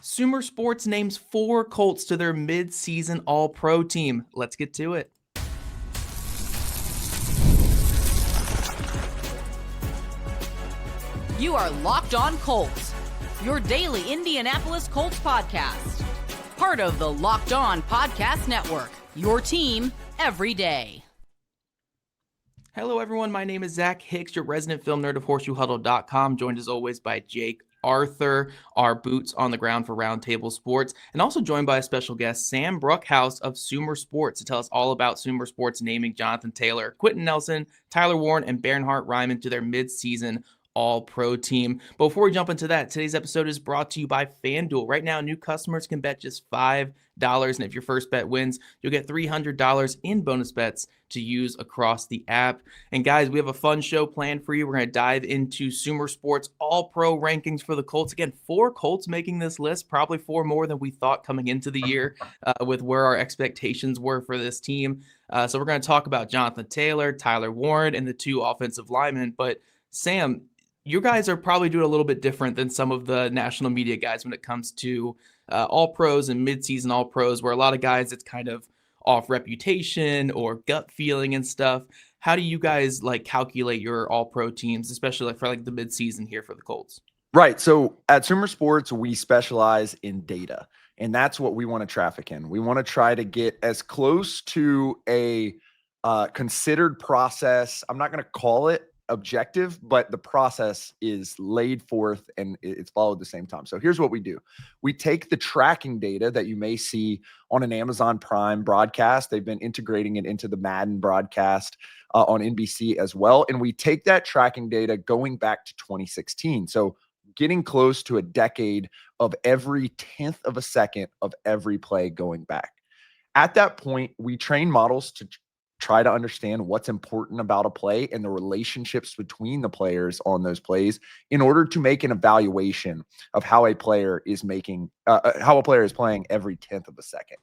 SumerSports names 4 Colts to their Midseason All-Pro team. Let's get to it. You are Locked On Colts, your daily Indianapolis Colts podcast. Part of the Locked On Podcast Network, your team every day. Hello, everyone. My name is Zach Hicks, your resident film nerd of HorseshoeHuddle.com, joined as always by Jake Arthur, our boots on the ground for Roundtable Sports, and also joined by a special guest, Sam Bruchhaus of SumerSports, to tell us all about SumerSports naming Jonathan Taylor, Quenton Nelson, Tyler Warren, and Bernhard Raimann to their mid-season All-Pro team. But before we jump into that, today's episode is brought to you by FanDuel. Right now, new customers can bet just $5, and if your first bet wins, you'll get $300 in bonus bets to use across the app. And guys, we have a fun show planned for you. We're going to dive into SumerSports All-Pro rankings for the Colts. Again, 4 Colts making this list, probably 4 more than we thought coming into the year with where our expectations were for this team. So we're going to talk about Jonathan Taylor, Tyler Warren, and the 2 offensive linemen. But Sam, you guys are probably doing a little bit different than some of the national media guys when it comes to All-Pros and mid-season All-Pros, where a lot of guys, it's kind of off reputation or gut feeling and stuff. How do you guys calculate your All-Pro teams, especially for the mid-season here for the Colts? Right. So at SumerSports, we specialize in data, and that's what we want to traffic in. We want to try to get as close to a considered process. I'm not going to call it objective, but the process is laid forth and it's followed at the same time. So here's what we do. We take the tracking data that you may see on an Amazon Prime broadcast. They've been integrating it into the Madden broadcast on NBC as well. And we take that tracking data going back to 2016. So getting close to a decade of every 10th of a second of every play going back. At that point, we train models to try to understand what's important about a play and the relationships between the players on those plays in order to make an evaluation of how a player is playing every 10th of a second.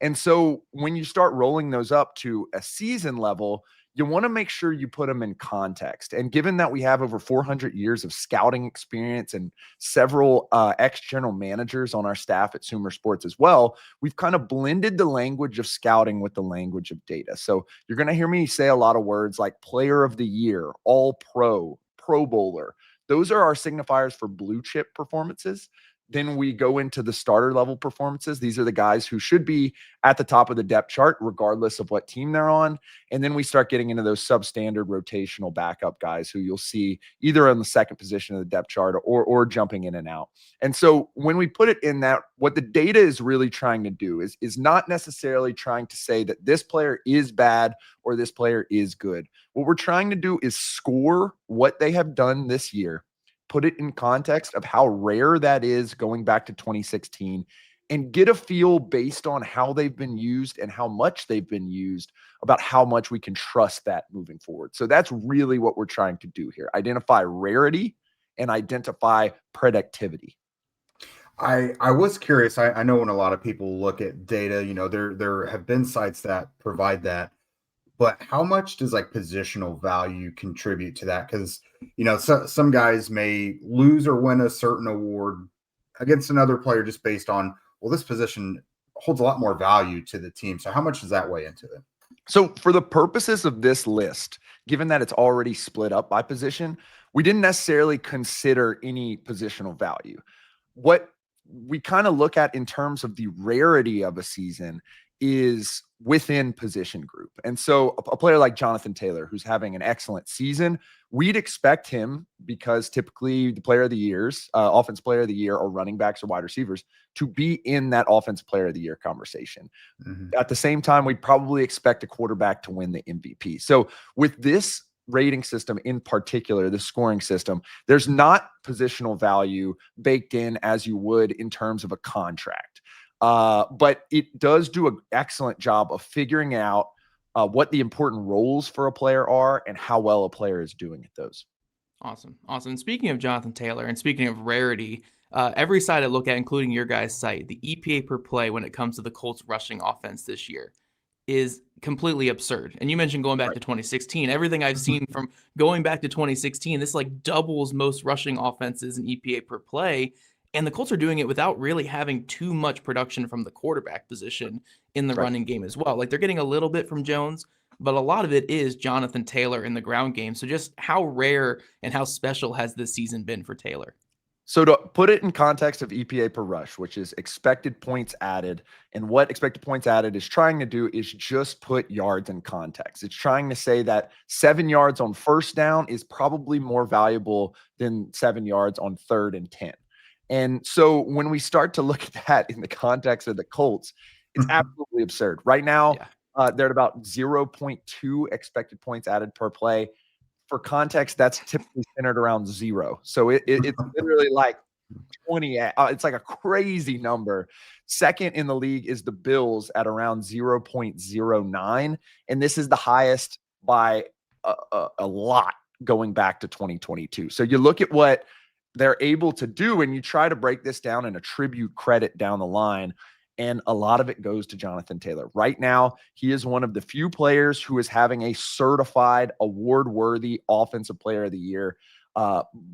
And so when you start rolling those up to a season level, you want to make sure you put them in context. And given that we have over 400 years of scouting experience and several ex-general managers on our staff at SumerSports as well, we've kind of blended the language of scouting with the language of data. So you're going to hear me say a lot of words like player of the year, all-pro, pro bowler. Those are our signifiers for blue chip performances. Then we go into the starter level performances. These are the guys who should be at the top of the depth chart, regardless of what team they're on. And then we start getting into those substandard rotational backup guys who you'll see either on the second position of the depth chart or jumping in and out. And so when we put it in that, what the data is really trying to do is not necessarily trying to say that this player is bad or this player is good. What we're trying to do is score what they have done this year, put it in context of how rare that is going back to 2016, and get a feel based on how they've been used and how much they've been used about how much we can trust that moving forward. So that's really what we're trying to do here. Identify rarity and identify productivity. I was curious. I know when a lot of people look at data, there have been sites that provide that. But how much does positional value contribute to that? Because, some guys may lose or win a certain award against another player just based on, this position holds a lot more value to the team. So how much does that weigh into it? So for the purposes of this list, given that it's already split up by position, we didn't necessarily consider any positional value. What we kind of look at in terms of the rarity of a season is within position group. And so a player like Jonathan Taylor, who's having an excellent season, we'd expect him, because typically the player of the years, offensive player of the year, or running backs or wide receivers, to be in that offensive player of the year conversation. Mm-hmm. At the same time, we'd probably expect a quarterback to win the MVP. So with this rating system in particular, the scoring system, there's not positional value baked in as you would in terms of a contract. But it does do an excellent job of figuring out what the important roles for a player are and how well a player is doing at those. Awesome. And speaking of Jonathan Taylor and speaking of rarity, every site I look at, including your guys' site, the EPA per play when it comes to the Colts rushing offense this year is completely absurd. And you mentioned going back to 2016. Everything I've seen from going back to 2016, this doubles most rushing offenses in EPA per play. And the Colts are doing it without really having too much production from the quarterback position in the running game as well. Like they're getting a little bit from Jones, but a lot of it is Jonathan Taylor in the ground game. So just how rare and how special has this season been for Taylor? So to put it in context of EPA per rush, which is expected points added, and what expected points added is trying to do is just put yards in context. It's trying to say that 7 yards on first down is probably more valuable than 7 yards on 3rd and 10. And so when we start to look at that in the context of the Colts, it's absolutely absurd. Right now, they're at about 0.2 expected points added per play. For context, that's typically centered around 0. So it's literally like 20. It's like a crazy number. Second in the league is the Bills at around 0.09. And this is the highest by a lot going back to 2022. So you look at what they're able to do and you try to break this down and attribute credit down the line. And a lot of it goes to Jonathan Taylor. Right now, he is one of the few players who is having a certified award-worthy Offensive Player of the Year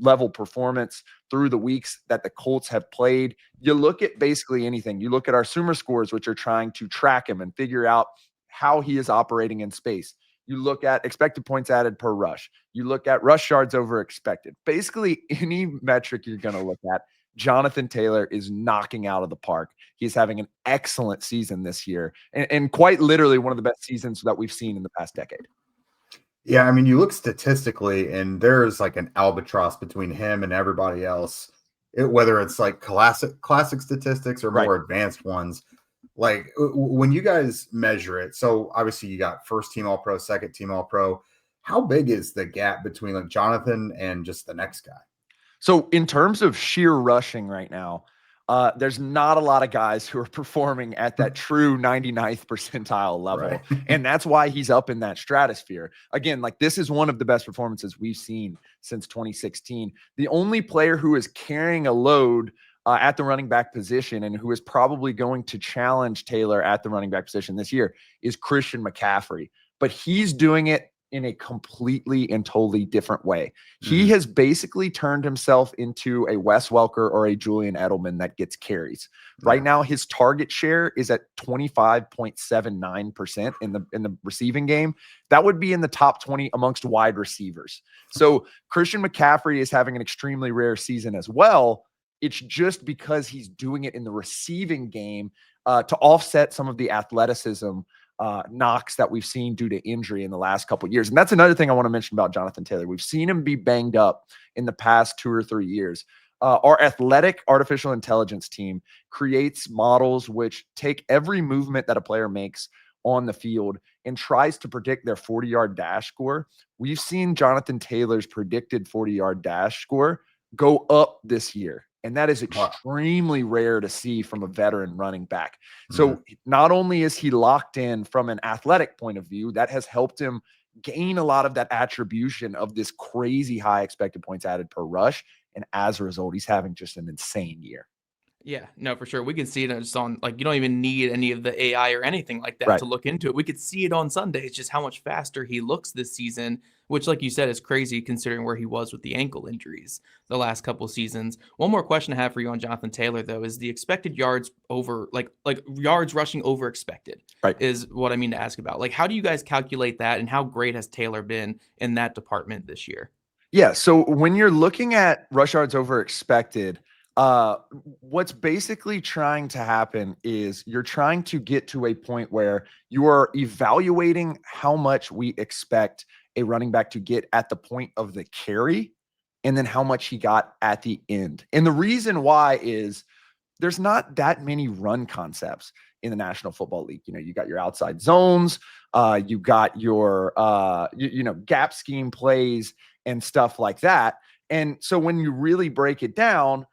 level performance through the weeks that the Colts have played. You look at basically anything. You look at our SumerSports, which are trying to track him and figure out how he is operating in space. You look at expected points added per rush. You look at rush yards over expected. Basically, any metric you're going to look at, Jonathan Taylor is knocking out of the park. He's having an excellent season this year and quite literally one of the best seasons that we've seen in the past decade. Yeah, I mean, you look statistically and there's like an albatross between him and everybody else, whether it's like classic statistics or more advanced ones. Like when you guys measure it, so obviously you got first team All-Pro, second team All-Pro. How big is the gap between like Jonathan and just the next guy? So in terms of sheer rushing right now, there's not a lot of guys who are performing at that true 99th percentile level. Right. And that's why he's up in that stratosphere. Again, like this is one of the best performances we've seen since 2016. The only player who is carrying a load at the running back position and who is probably going to challenge Taylor at the running back position this year is Christian McCaffrey. But he's doing it in a completely and totally different way. He has basically turned himself into a Wes Welker or a Julian Edelman that gets carries. Right now, his target share is at 25.79% in the receiving game. That would be in the top 20 amongst wide receivers. So Christian McCaffrey is having an extremely rare season as well. It's just because he's doing it in the receiving game to offset some of the athleticism knocks that we've seen due to injury in the last couple of years. And that's another thing I want to mention about Jonathan Taylor. We've seen him be banged up in the past 2 or 3 years. Our athletic artificial intelligence team creates models which take every movement that a player makes on the field and tries to predict their 40-yard dash score. We've seen Jonathan Taylor's predicted 40-yard dash score go up this year. And that is extremely rare to see from a veteran running back. So not only is he locked in from an athletic point of view, that has helped him gain a lot of that attribution of this crazy high expected points added per rush. And as a result, he's having just an insane year. Yeah, no, for sure. We can see it just on, like, you don't even need any of the AI or anything like that to look into it. We could see it on Sunday. It's just how much faster he looks this season, which, like you said, is crazy considering where he was with the ankle injuries the last couple of seasons. One more question I have for you on Jonathan Taylor, though, is the expected yards over, like yards rushing over expected, is what I mean to ask about. Like, how do you guys calculate that, and how great has Taylor been in that department this year? Yeah, so when you're looking at rush yards over expected, what's basically trying to happen is you're trying to get to a point where you are evaluating how much we expect a running back to get at the point of the carry and then how much he got at the end. And the reason why is there's not that many run concepts in the National Football League. You know, you got your outside zones, you got your, gap scheme plays and stuff like that. And so when you really break it down,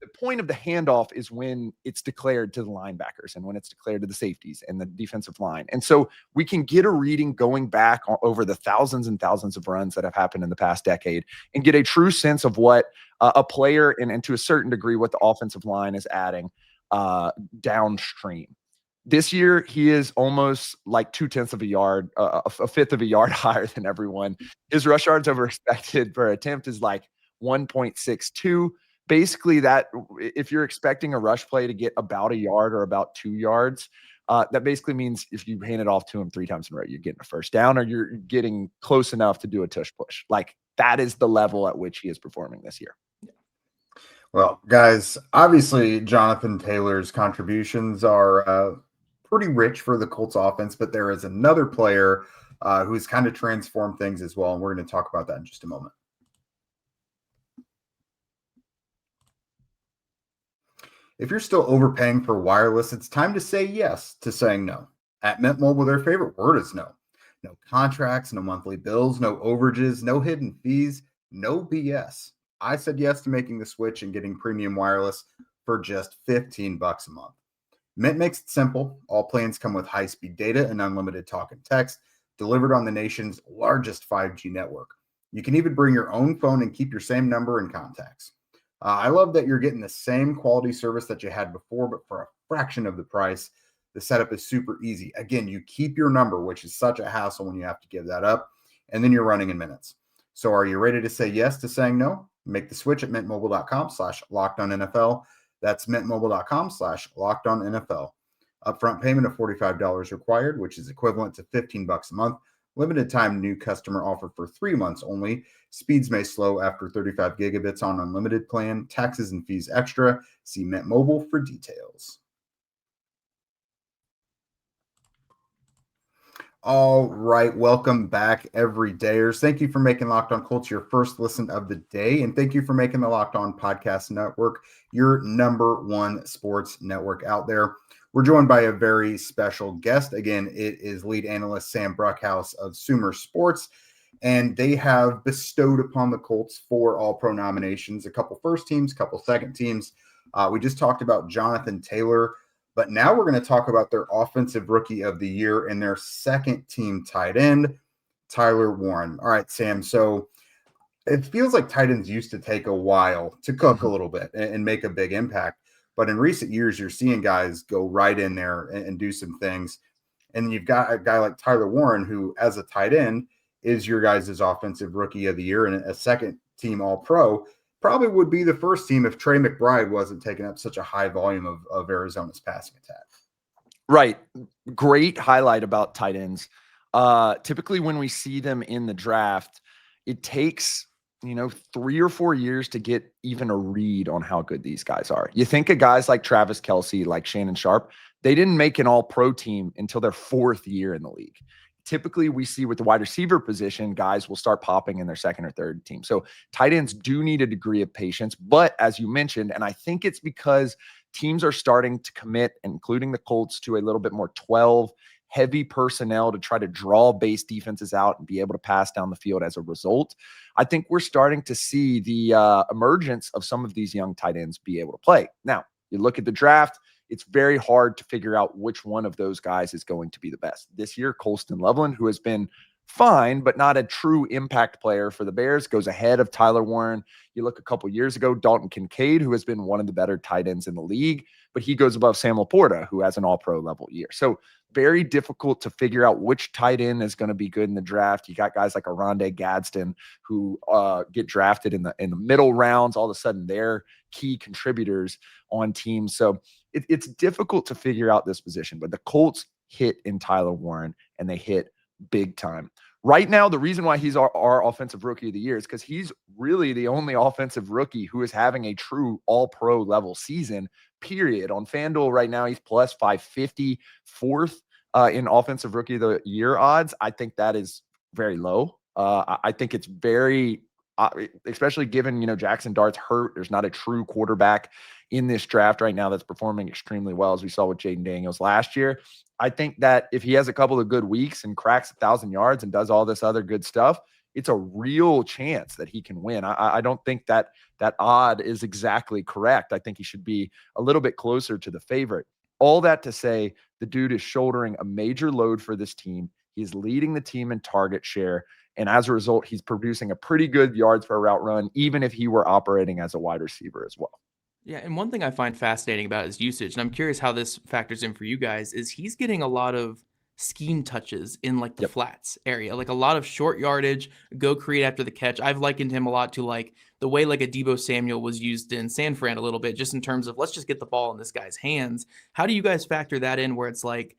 the point of the handoff is when it's declared to the linebackers and when it's declared to the safeties and the defensive line. And so we can get a reading going back over the thousands and thousands of runs that have happened in the past decade and get a true sense of what a player and to a certain degree what the offensive line is adding downstream. This year, he is almost like 0.2 of a yard, a fifth of a yard higher than everyone. His rush yards over expected per attempt is like 1.62. basically that if you're expecting a rush play to get about a yard or about 2 yards, that basically means if you hand it off to him 3 times in a row, you're getting a first down or you're getting close enough to do a tush push. Like that is the level at which he is performing this year. Well, guys, obviously Jonathan Taylor's contributions are pretty rich for the Colts offense, but there is another player who's kind of transformed things as well, and we're going to talk about that in just a moment. If you're still overpaying for wireless, it's time to say yes to saying no. At Mint Mobile, their favorite word is no. No contracts, no monthly bills, no overages, no hidden fees, no BS. I said yes to making the switch and getting premium wireless for just $15 a month. Mint makes it simple. All plans come with high-speed data and unlimited talk and text delivered on the nation's largest 5G network. You can even bring your own phone and keep your same number and contacts. I love that you're getting the same quality service that you had before, but for a fraction of the price. The setup is super easy. Again, you keep your number, which is such a hassle when you have to give that up, and then you're running in minutes. So are you ready to say yes to saying no? Make the switch at mintmobile.com/lockedonnfl. That's mintmobile.com/lockedonnfl. Upfront payment of $45 required, which is equivalent to $15 a month. Limited time new customer offer for 3 months only. Speeds may slow after 35 gigabits on unlimited plan. Taxes and fees extra. See Mint Mobile for details. All right, welcome back, everydayers. Thank you for making Locked On Colts your first listen of the day, and thank you for making the Locked On Podcast Network your #1 sports network out there. We're joined by a very special guest. Again, it is lead analyst Sam Bruchhaus of SumerSports, and they have bestowed upon the Colts 4 All-Pro nominations, a couple first teams, a couple second teams. We just talked about Jonathan Taylor, but now we're going to talk about their Offensive Rookie of the Year and their second team tight end, Tyler Warren. All right, Sam, so it feels like tight ends used to take a while to cook a little bit and make a big impact. But in recent years, you're seeing guys go right in there and do some things. And then you've got a guy like Tyler Warren, who as a tight end is your guys' Offensive Rookie of the Year and a second team All-Pro. Probably would be the first team if Trey McBride wasn't taking up such a high volume of Arizona's passing attack. Right. Great highlight about tight ends. Typically when we see them in the draft, it takes 3 or 4 years to get even a read on how good these guys are. You think of guys like Travis Kelce, like Shannon Sharp, they didn't make an All-Pro team until their 4th year in the league. Typically, we see with the wide receiver position, guys will start popping in their second or third team. So tight ends do need a degree of patience. But as you mentioned, and I think it's because teams are starting to commit, including the Colts, to a little bit more 12 heavy personnel to try to draw base defenses out and be able to pass down the field as a result. I think we're starting to see the emergence of some of these young tight ends be able to play. Now, you look at the draft, it's very hard to figure out which one of those guys is going to be the best. This year, Colston Loveland, who has been fine, but not a true impact player for the Bears, goes ahead of Tyler Warren. You look a couple years ago, Dalton Kincaid, who has been one of the better tight ends in the league, but he goes above Sam Laporta, who has an All-Pro level year. So very difficult to figure out which tight end is going to be good in the draft. You got guys like Aronde Gadsden who get drafted in the middle rounds. All of a sudden, they're key contributors on teams. So it's difficult to figure out this position, but the Colts hit in Tyler Warren, and they hit big time. Right now, the reason why he's our Offensive Rookie of the Year is because he's really the only offensive rookie who is having a true All-Pro level season, period. On FanDuel right now, he's plus 550, 4th in Offensive Rookie of the Year odds. I think that is very low. I think it's very, especially given, Jackson Dart's hurt. There's not a true quarterback in this draft right now that's performing extremely well, as we saw with Jaden Daniels last year. I think that if he has a couple of good weeks and cracks 1,000 yards and does all this other good stuff, it's a real chance that he can win. I don't think that odd is exactly correct. I think he should be a little bit closer to the favorite. All that to say, the dude is shouldering a major load for this team. He's leading the team in target share. And as a result, he's producing a pretty good yards per route run, even if he were operating as a wide receiver as well. Yeah, and one thing I find fascinating about his usage, and I'm curious how this factors in for you guys, is he's getting a lot of scheme touches in like the Yep. flats area, like a lot of short yardage, go create after the catch. I've likened him a lot to like the way like a Deebo Samuel was used in San Fran a little bit, just in terms of let's just get the ball in this guy's hands. How do you guys factor that in where it's like,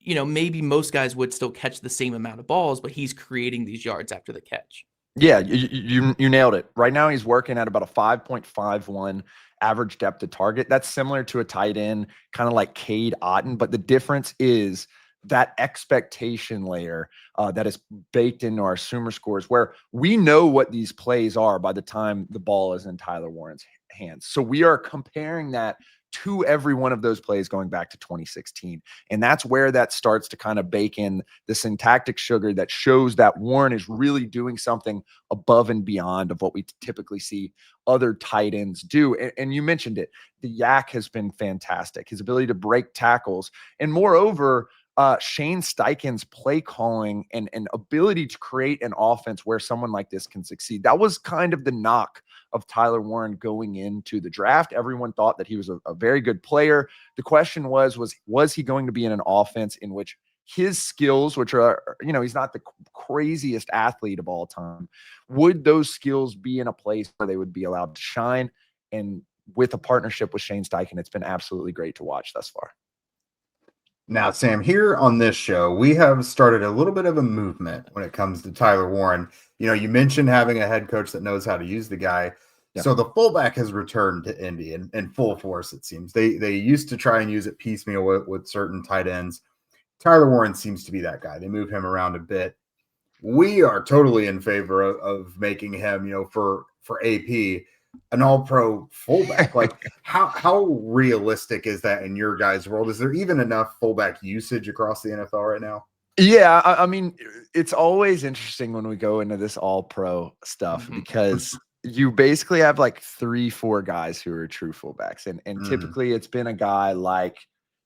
maybe most guys would still catch the same amount of balls, but he's creating these yards after the catch? Yeah, you nailed it. Right now he's working at about a 5.51 average depth of target. That's similar to a tight end, kind of like Cade Otton, but the difference is that expectation layer that is baked into our Sumer scores, where we know what these plays are by the time the ball is in Tyler Warren's hands. So we are comparing that to every one of those plays going back to 2016. And that's where that starts to kind of bake in the syntactic sugar that shows that Warren is really doing something above and beyond of what we typically see other tight ends do. And you mentioned it. The yak has been fantastic. His ability to break tackles. And moreover, Shane Steichen's play calling and ability to create an offense where someone like this can succeed. That was kind of the knock of Tyler Warren going into the draft. Everyone thought that he was a very good player. The question was he going to be in an offense in which his skills, which are, he's not the craziest athlete of all time, would those skills be in a place where they would be allowed to shine? And with a partnership with Shane Steichen, it's been absolutely great to watch thus far. Now, Sam, here on this show, we have started a little bit of a movement when it comes to Tyler Warren. You mentioned having a head coach that knows how to use the guy. Yeah. So the fullback has returned to Indy in full force, it seems. They used to try and use it piecemeal with certain tight ends. Tyler Warren seems to be that guy. They move him around a bit. We are totally in favor of making him, for AP, an all-pro fullback. Like how realistic is that in your guys' world? Is there even enough fullback usage across the NFL right now? Yeah, I mean, it's always interesting when we go into this all-pro stuff because you basically have like 3-4 guys who are true fullbacks. And typically it's been a guy like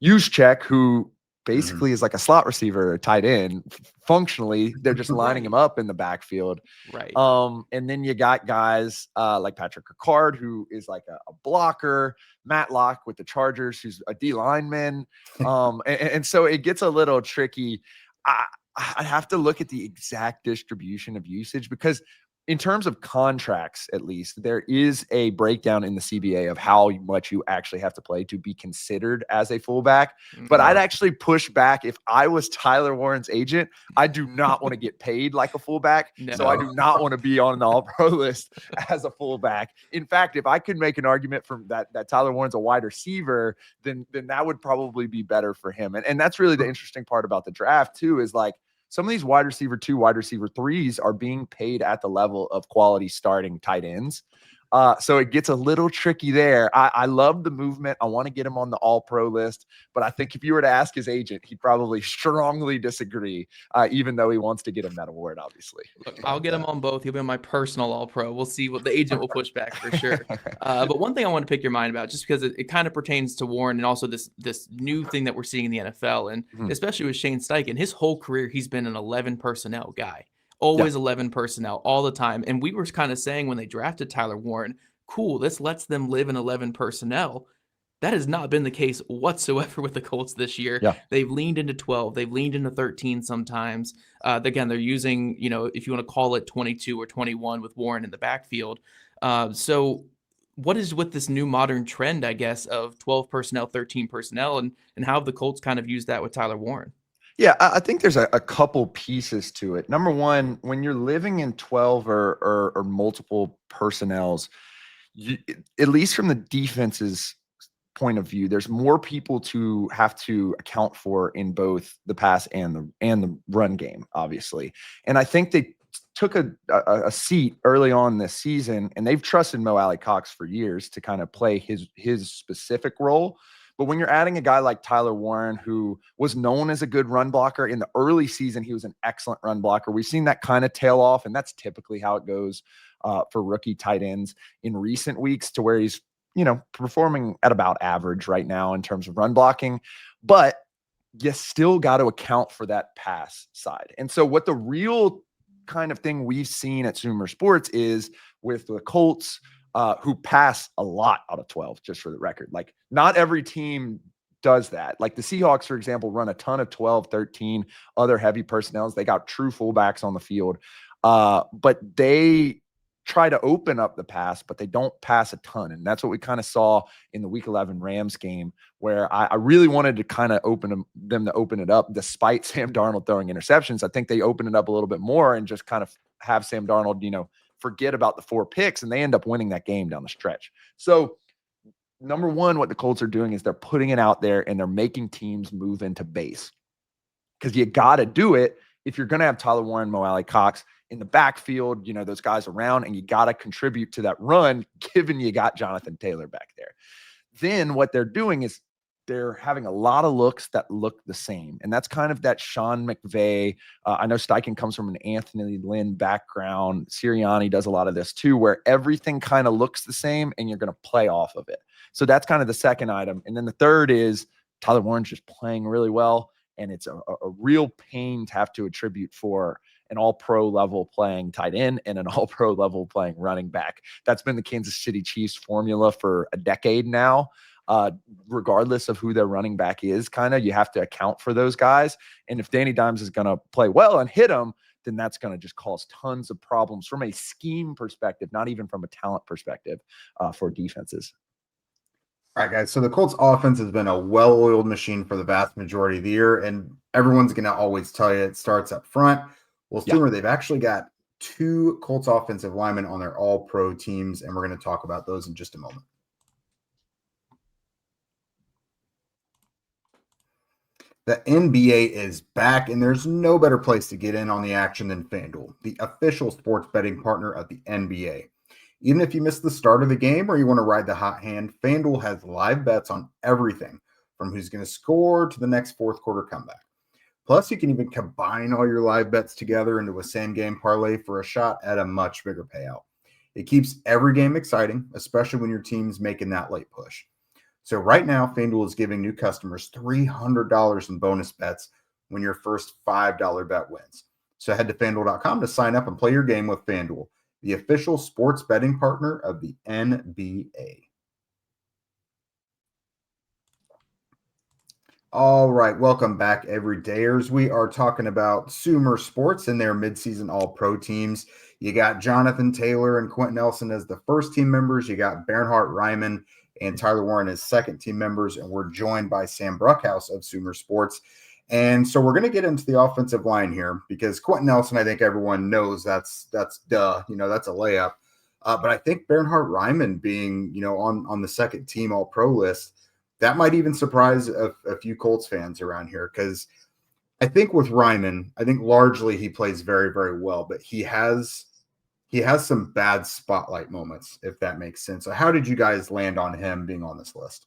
Juszczyk, who basically is like a slot receiver or tight end. Functionally, they're just lining him up in the backfield. Right. And then you got guys like Patrick Ricard, who is like a blocker, Matt Locke with the Chargers, who's a D lineman. And so it gets a little tricky. I have to look at the exact distribution of usage because in terms of contracts, at least, there is a breakdown in the CBA of how much you actually have to play to be considered as a fullback. But I'd actually push back. If I was Tyler Warren's agent, I do not want to get paid like a fullback. No. So I do not want to be on the all-pro list as a fullback. In fact, if I could make an argument from that Tyler Warren's a wide receiver, then that would probably be better for him. And that's really the interesting part about the draft too, is like, some of these wide receiver 2, wide receiver 3s are being paid at the level of quality starting tight ends. So it gets a little tricky there. I love the movement. I want to get him on the all-pro list. But I think if you were to ask his agent, he'd probably strongly disagree, even though he wants to get him that award, obviously. Look, I'll get him on both. He'll be on my personal all-pro. We'll see what the agent will push back for sure. But one thing I want to pick your mind about, just because it kind of pertains to Warren and also this new thing that we're seeing in the NFL, and especially with Shane Steichen, his whole career, he's been an 11 personnel guy. Always 11 personnel all the time. And we were kind of saying when they drafted Tyler Warren, cool, this lets them live in 11 personnel. That has not been the case whatsoever with the Colts this year. Yeah. They've leaned into 12. They've leaned into 13 sometimes. Again, they're using, if you want to call it 22 or 21 with Warren in the backfield. So what is with this new modern trend, I guess, of 12 personnel, 13 personnel, and how have the Colts kind of used that with Tyler Warren? Yeah, I think there's a couple pieces to it. Number one, when you're living in 12 or multiple personnels, at least from the defense's point of view, there's more people to have to account for in both the pass and the run game, obviously. And I think they took a seat early on this season, and they've trusted Mo Alley-Cox for years to kind of play his specific role. But when you're adding a guy like Tyler Warren, who was known as a good run blocker in the early season, he was an excellent run blocker. We've seen that kind of tail off, and that's typically how it goes for rookie tight ends in recent weeks, to where he's, performing at about average right now in terms of run blocking. But you still got to account for that pass side. And so what the real kind of thing we've seen at SumerSports is with the Colts, who pass a lot out of 12, just for the record. Like, not every team does that. Like the Seahawks, for example, run a ton of 12, 13 other heavy personnels. They got true fullbacks on the field. But they try to open up the pass, but they don't pass a ton. And that's what we kind of saw in the Week 11 Rams game, where I really wanted to kind of them to open it up despite Sam Darnold throwing interceptions. I think they open it up a little bit more and just kind of have Sam Darnold, forget about the 4 picks, and they end up winning that game down the stretch. So number one, what the Colts are doing is they're putting it out there and they're making teams move into base, because you got to do it if you're going to have Tyler Warren, Mo Alley-Cox in the backfield, those guys around, and you got to contribute to that run, given you got Jonathan Taylor back there. Then what they're doing is they're having a lot of looks that look the same. And that's kind of that Sean McVay. I know Steichen comes from an Anthony Lynn background. Sirianni does a lot of this too, where everything kind of looks the same and you're going to play off of it. So that's kind of the second item. And then the third is Tyler Warren's just playing really well. And it's a real pain to have to attribute for an all-pro level playing tight end and an all-pro level playing running back. That's been the Kansas City Chiefs formula for a decade now. Regardless of who their running back is, you have to account for those guys. And if Danny Dimes is going to play well and hit them, then that's going to just cause tons of problems from a scheme perspective, not even from a talent perspective for defenses. All right, guys. So the Colts offense has been a well-oiled machine for the vast majority of the year, and everyone's going to always tell you it starts up front. Well, Sumer, they've actually got 2 Colts offensive linemen on their all-pro teams, and we're going to talk about those in just a moment. The NBA is back, and there's no better place to get in on the action than FanDuel, the official sports betting partner of the NBA. Even if you missed the start of the game or you want to ride the hot hand, FanDuel has live bets on everything from who's going to score to the next fourth quarter comeback. Plus, you can even combine all your live bets together into a same game parlay for a shot at a much bigger payout. It keeps every game exciting, especially when your team's making that late push. So right now, FanDuel is giving new customers $300 in bonus bets when your first $5 bet wins. So head to FanDuel.com to sign up and play your game with FanDuel, the official sports betting partner of the NBA. All right, welcome back, everydayers. We are talking about SumerSports and their midseason All-Pro teams. You got Jonathan Taylor and Quenton Nelson as the first team members. You got Bernhard, Raimann, and Tyler Warren as second team members. And we're joined by Sam Bruchhaus of SumerSports. And so we're going to get into the offensive line here because Quenton Nelson, I think everyone knows that's duh, that's a layup. But I think Bernhard Raimann being, on the second team All-Pro list, that might even surprise a few Colts fans around here, because I think with Raimann, I think largely he plays very, very well, but he has some bad spotlight moments, if that makes sense. So how did you guys land on him being on this list?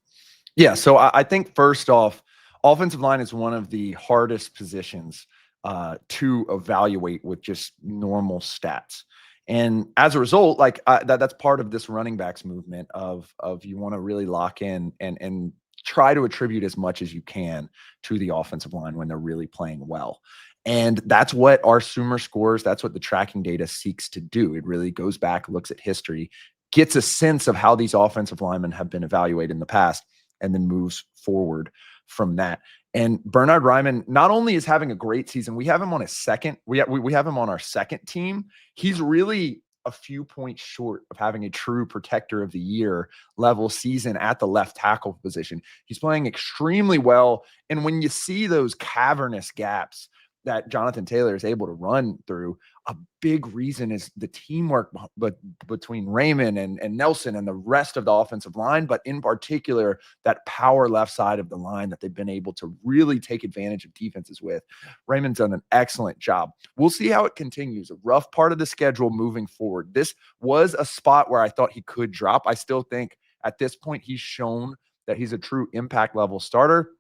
Yeah, so I think first off, offensive line is one of the hardest positions to evaluate with just normal stats. And as a result, that's part of this running backs movement of you want to really lock in and try to attribute as much as you can to the offensive line when they're really playing well. And that's what our Sumer scores, that's what the tracking data seeks to do. It really goes back, looks at history, gets a sense of how these offensive linemen have been evaluated in the past, and then moves forward from that. And Bernhard Raimann not only is having a great season, we have him on his second, we have him on our second team. He's really a few points short of having a true protector of the year level season at the left tackle position. He's playing extremely well. And when you see those cavernous gaps that Jonathan Taylor is able to run through, a big reason is the teamwork between Raimann and Nelson and the rest of the offensive line, but in particular, that power left side of the line that they've been able to really take advantage of defenses with. Raymond's done an excellent job. We'll see how it continues. A rough part of the schedule moving forward. This was a spot where I thought he could drop. I still think at this point he's shown that he's a true impact level starter.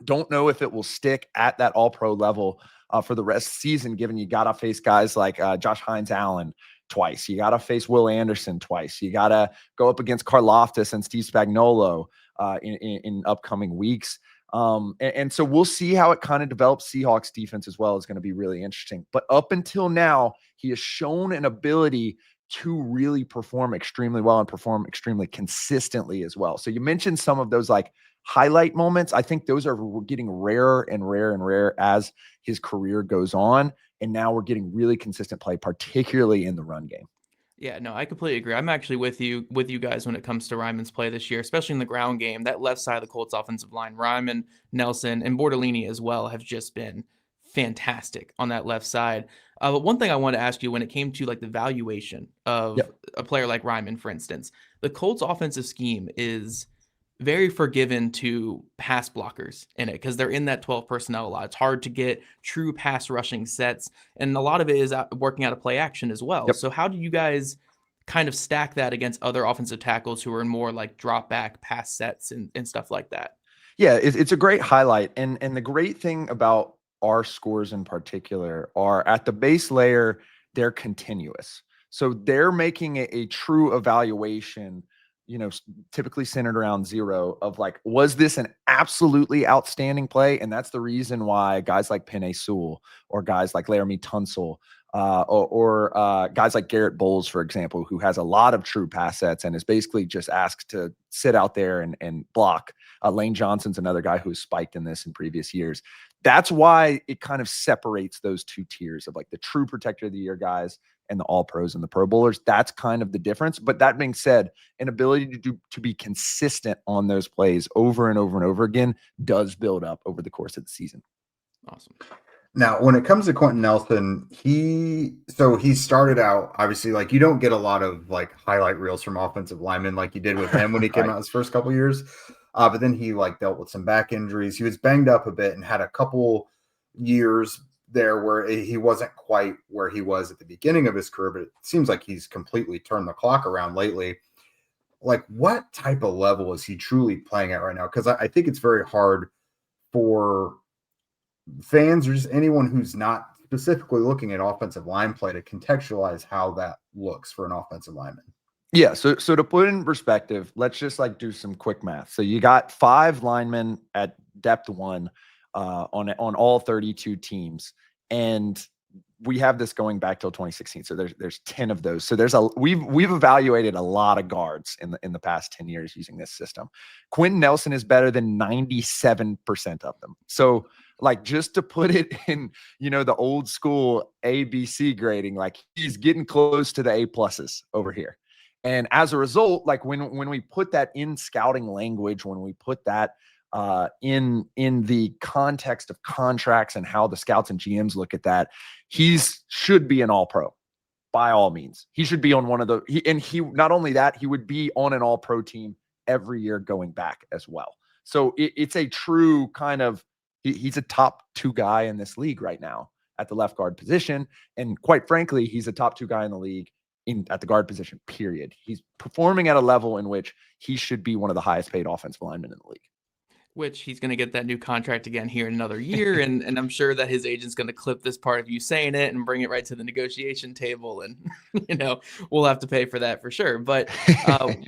Don't know if it will stick at that all-pro level for the rest of the season, given you got to face guys like Josh Hines-Allen twice. You got to face Will Anderson twice. You got to go up against Karlaftis and Steve Spagnuolo in upcoming weeks. And so we'll see how it kind of develops. Seahawks defense as well is going to be really interesting. But up until now, he has shown an ability to really perform extremely well and perform extremely consistently as well. So you mentioned some of those like highlight moments. I think those are getting rarer and rarer and rarer as his career goes on. And now we're getting really consistent play, particularly in the run game. Yeah, no, I completely agree. I'm actually with you guys when it comes to Raimann's play this year, especially in the ground game. That left side of the Colts offensive line, Raimann, Nelson, and Bortolini as well have just been fantastic on that left side. But one thing I wanted to ask you when it came to like the valuation of a player like Raimann, for instance, the Colts offensive scheme is very forgiving to pass blockers in it because they're in that 12 personnel a lot. It's hard to get true pass rushing sets, and a lot of it is working out of play action as well. So how do you guys kind of stack that against other offensive tackles who are in more like drop back pass sets and stuff like that? Yeah, it's a great highlight. And the great thing about our scores in particular are at the base layer, they're continuous. So they're making a true evaluation, typically centered around 0 of like, was this an absolutely outstanding play? And that's the reason why guys like Penei Sewell or guys like Laramie Tunsil or guys like Garrett Bowles, for example, who has a lot of true pass sets and is basically just asked to sit out there and block. Lane Johnson's another guy who's spiked in this in previous years. That's why it kind of separates those two tiers of like the true protector of the year guys and the all pros and the pro bowlers. That's kind of the difference. But that being said, an ability to be consistent on those plays over and over and over again does build up over the course of the season. Awesome. Now, when it comes to Quenton Nelson, he started out, obviously, like you don't get a lot of like highlight reels from offensive linemen like you did with him when he came out his first couple years. But then he like dealt with some back injuries. He was banged up a bit and had a couple years there where he wasn't quite where he was at the beginning of his career, but it seems like he's completely turned the clock around lately. Like, what type of level is he truly playing at right now? Because I think it's very hard for fans or just anyone who's not specifically looking at offensive line play to contextualize how that looks for an offensive lineman. Yeah. So to put it in perspective, let's just like do some quick math. So you got 5 linemen at depth 1 on all 32 teams. And we have this going back till 2016. So there's 10 of those. So we've evaluated a lot of guards in the past 10 years using this system. Quenton Nelson is better than 97% of them. So like, just to put it in, the old school ABC grading, like he's getting close to the A pluses over here. And as a result, like when we put that in scouting language, when we put that in the context of contracts and how the scouts and GMs look at that, should be an all-pro by all means. He should be on one of the, he not only that, he would be on an all-pro team every year going back as well. So it's a true kind of, he's a top 2 guy in this league right now at the left guard position. And quite frankly, he's a top 2 guy in the league at the guard position, period. He's performing at a level in which he should be one of the highest paid offensive linemen in the league. Which he's going to get that new contract again here in another year. And I'm sure that his agent's going to clip this part of you saying it and bring it right to the negotiation table. And, we'll have to pay for that for sure. But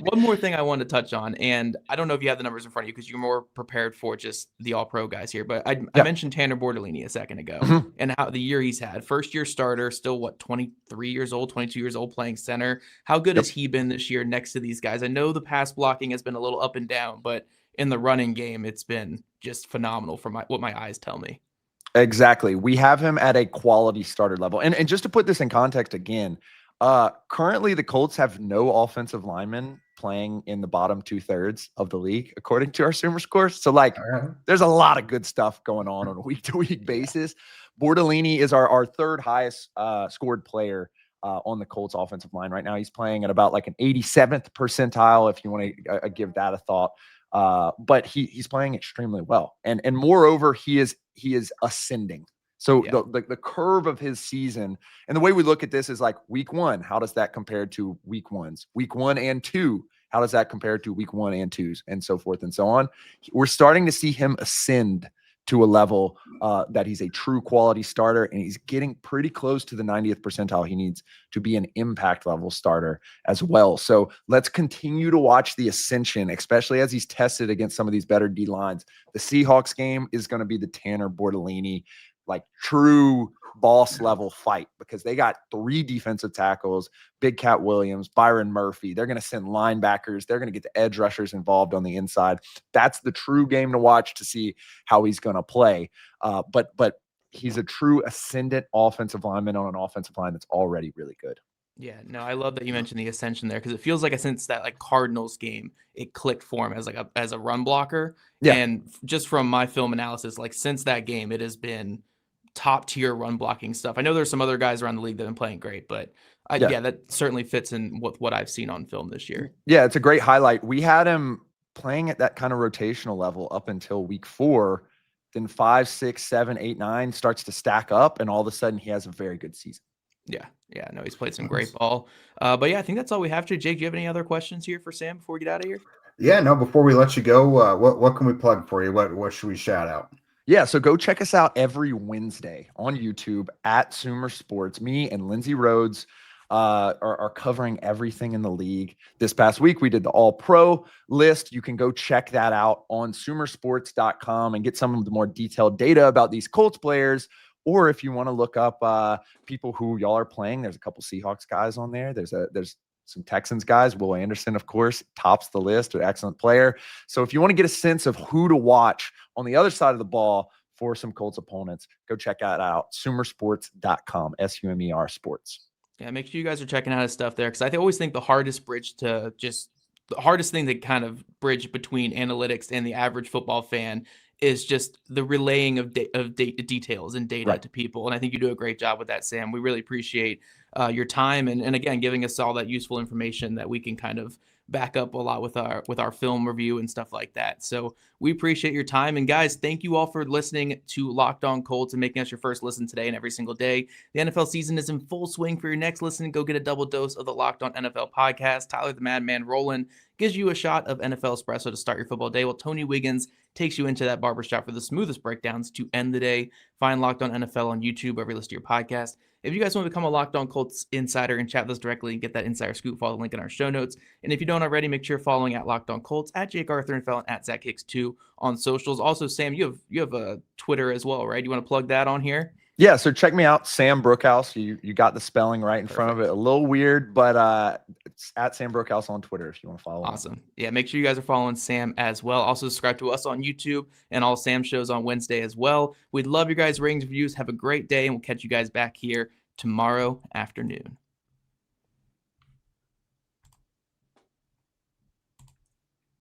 one more thing I wanted to touch on, and I don't know if you have the numbers in front of you because you're more prepared for just the all pro guys here, but I mentioned Tanner Bortolini a second ago and how the year he's had. First year starter, still 23 years old, 22 years old, playing center. How good has he been this year next to these guys? I know the pass blocking has been a little up and down, but in the running game, it's been just phenomenal from what my eyes tell me. Exactly. We have him at a quality starter level. And just to put this in context again, currently the Colts have no offensive linemen playing in the bottom 2/3 of the league, according to our SumerSports. So like, there's a lot of good stuff going on a week-to-week basis. Bortolini is our 3rd highest scored player on the Colts offensive line right now. He's playing at about like an 87th percentile, if you want to give that a thought. But he's playing extremely well, and moreover, he is ascending. So the curve of his season, and the way we look at this is like week 1, how does that compare to week 1s? Week 1 and 2, how does that compare to week 1 and 2s, and so forth and so on. We're starting to see him ascend to a level that he's a true quality starter, and he's getting pretty close to the 90th percentile he needs to be an impact level starter as well. So let's continue to watch the ascension, especially as he's tested against some of these better D lines. The Seahawks game is going to be the Tanner Bortolini like true boss level fight, because they got 3 defensive tackles, Big Cat Williams, Byron Murphy. They're going to send linebackers. They're going to get the edge rushers involved on the inside. That's the true game to watch to see how he's going to play. But he's a true ascendant offensive lineman on an offensive line that's already really good. Yeah, no, I love that you mentioned the ascension there, because it feels like since that like Cardinals game, it clicked for him as a run blocker. Yeah. And just from my film analysis, like since that game, it has been top tier run blocking stuff. I know there's some other guys around the league that have been playing great, but yeah, that certainly fits in with what I've seen on film this year. Yeah, it's a great highlight. We had him playing at that kind of rotational level up until week 4. Then 5, 6, 7, 8, 9 starts to stack up, and all of a sudden he has a very good season. Yeah, no, he's played some great ball. But yeah, I think that's all we have to. Jake, do you have any other questions here for Sam before we get out of here? Yeah, no, before we let you go, what can we plug for you? What should we shout out? Yeah, so go check us out every Wednesday on YouTube at SumerSports. Me and Lindsey Rhodes are covering everything in the league. This past week, we did the All-Pro list. You can go check that out on SumerSports.com and get some of the more detailed data about these Colts players. Or if you want to look up people who y'all are playing, there's a couple Seahawks guys on there. There's some Texans guys. Will Anderson, of course, tops the list, an excellent player. So if you want to get a sense of who to watch on the other side of the ball for some Colts opponents, go check that out. SumerSports.com, SUMER Sports. Yeah, make sure you guys are checking out his stuff there, because I always think the hardest thing to kind of bridge between analytics and the average football fan is just the relaying of details and data to people. And I think you do a great job with that, Sam. We really appreciate your time and again, giving us all that useful information that we can kind of back up a lot with our film review and stuff like that. So we appreciate your time. And guys, thank you all for listening to Locked On Colts and making us your first listen today and every single day. The NFL season is in full swing. For your next listen, go get a double dose of the Locked On NFL podcast. Tyler the Madman Rowland gives you a shot of NFL espresso to start your football day, while Tony Wiggins takes you into that barbershop for the smoothest breakdowns to end the day. Find Locked On NFL on YouTube, wherever you listen to your podcast. If you guys want to become a Locked On Colts insider and chat with us directly and get that insider scoop, follow the link in our show notes. And if you don't already, make sure you're following at Locked On Colts, at Jake Arthur and Fallon, at Zach Hicks 2 on socials. Also, Sam, you have a Twitter as well, right? You want to plug that on here? Yeah, so check me out, Sam Bruchhaus. You got the spelling right in front of it. A little weird, but it's at Sam Bruchhaus on Twitter if you want to follow. Awesome. Yeah, make sure you guys are following Sam as well. Also subscribe to us on YouTube and all Sam shows on Wednesday as well. We'd love your guys' ratings, reviews. Have a great day, and we'll catch you guys back here tomorrow afternoon.